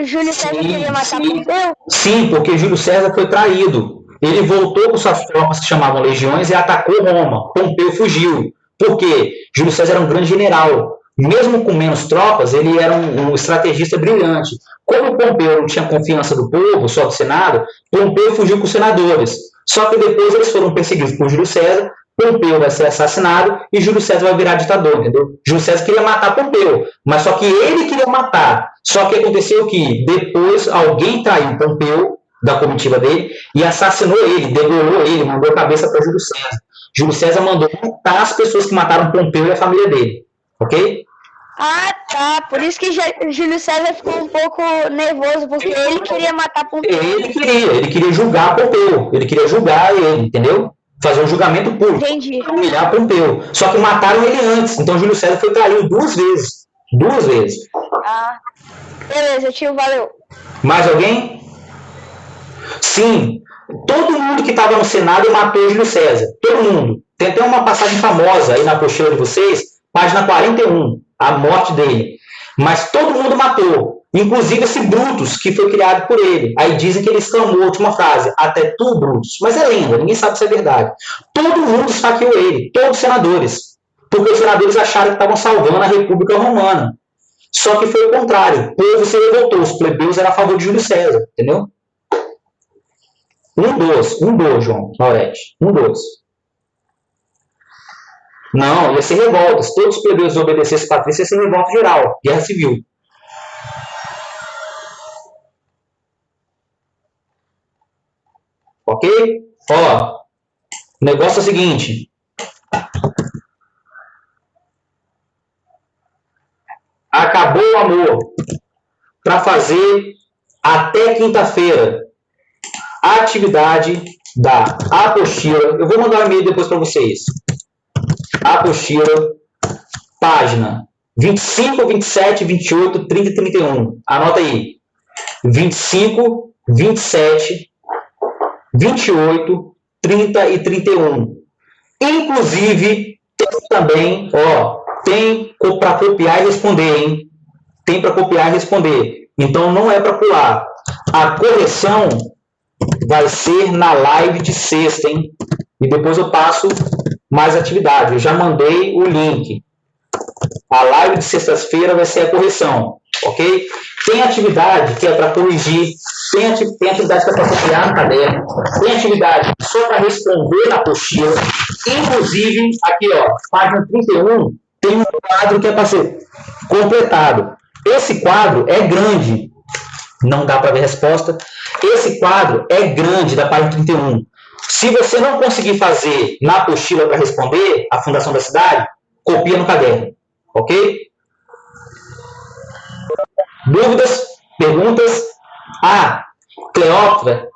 Júlio César queria matar Pompeu? Sim, porque Júlio César foi traído. Ele voltou com suas tropas que chamavam legiões e atacou Roma. Pompeu fugiu. Por quê? Júlio César era um grande general. Mesmo com menos tropas, ele era um estrategista brilhante. Como Pompeu não tinha confiança do povo, só do Senado, Pompeu fugiu com os senadores. Só que depois eles foram perseguidos por Júlio César, Pompeu vai ser assassinado e Júlio César vai virar ditador, entendeu? Júlio César queria matar Pompeu, mas só que ele queria matar. Só que aconteceu que depois alguém traiu Pompeu, da comitiva dele, e assassinou ele, degolou ele, mandou a cabeça para Júlio César. Júlio César mandou matar as pessoas que mataram Pompeu e a família dele, ok? Ah, tá. Por isso que Júlio César ficou um pouco nervoso, porque ele queria matar Pompeu. Ele queria julgar Pompeu, ele queria julgar ele, entendeu? Fazer um julgamento público, Entendi. humilhar Pompeu. Só que mataram ele antes, então Júlio César foi traído 2 vezes. 2 vezes. Ah, beleza, tio, valeu. Mais alguém? Sim, todo mundo que estava no Senado matou Júlio César. Todo mundo. Tem até uma passagem famosa aí na apostila de vocês, página 41, a morte dele. Mas todo mundo matou. Inclusive esse Brutus, que foi criado por ele. Aí dizem que ele exclamou a última frase, até tu, Brutus. Mas é lenda, ninguém sabe se é verdade. Todo mundo esfaqueou ele, todos os senadores. Porque os senadores acharam que estavam salvando a República Romana. Só que foi o contrário. O povo se revoltou, os plebeus eram a favor de Júlio César, entendeu? Um dos, João Laurete. Um dos. Não, ia ser revolta. Se todos os plebeus obedecessem Patrícia, ia ser revolta geral. Guerra civil. Ok? Ó, o negócio é o seguinte. Acabou o amor. Para fazer até quinta-feira a atividade da apostila. Eu vou mandar um e-mail depois para vocês. Apostila, página 25, 27, 28, 30 e 31. Anota aí. 25, 27, 28, 30 e 31. Inclusive, tem também, tem para copiar e responder, hein? Tem para copiar e responder. Então, não é para pular. A correção vai ser na live de sexta, hein? E depois eu passo mais atividade. Eu já mandei o link. A live de sexta-feira vai ser a correção, ok? Tem atividade que é para corrigir, tem atividade que é para copiar no caderno, tem atividade só para responder na apostila. Inclusive, aqui, página 31, tem um quadro que é para ser completado. Esse quadro é grande, não dá para ver a resposta. Esse quadro é grande, da página 31. Se você não conseguir fazer na apostila para responder a fundação da cidade, copia no caderno, ok? Dúvidas? Perguntas? Cleópatra.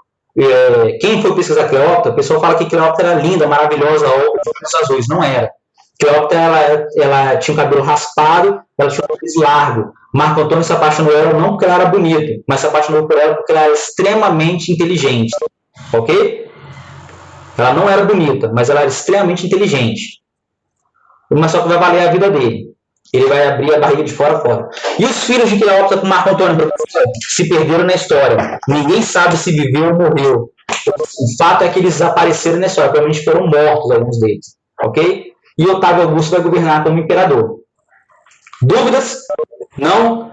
Quem foi pesquisar Cleópatra? O pessoal fala que Cleópatra era linda, maravilhosa, obra de olhos azuis. Não era. Cleópatra ela tinha o cabelo raspado, ela tinha o nariz largo. Marco Antônio se apaixonou por ela não porque ela era bonita, mas se apaixonou por ela porque ela era extremamente inteligente. Ok? Ela não era bonita, mas ela era extremamente inteligente. Mas só que vai valer a vida dele. Ele vai abrir a barriga de fora a fora. E os filhos de Cleópatra com Marco Antônio se perderam na história. Ninguém sabe se viveu ou morreu. O fato é que eles desapareceram na história. Provavelmente foram mortos alguns deles. Ok? E Otávio Augusto vai governar como imperador. Dúvidas? Não?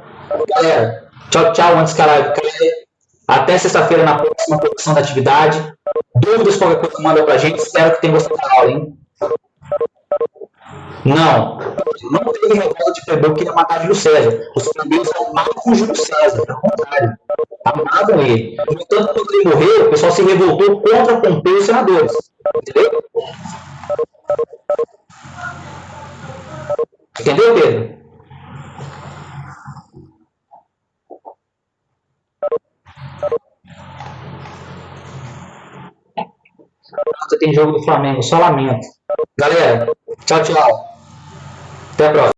Galera, tchau, tchau. Antes que a live caia. Até sexta-feira na próxima produção da atividade. Dúvidas, qualquer coisa, manda pra gente. Espero que tenham gostado da aula, hein? Não teve revolta de plebeu que queria matar Júlio César. Os plebeus amavam Júlio César, ao contrário. Amavam ele. No entanto, quando ele morreu, o pessoal se revoltou contra Pompeu e os senadores. Entendeu? Entendeu, Pedro? quinta tem jogo do Flamengo, só lamento. Galera, tchau, tchau. Até a próxima.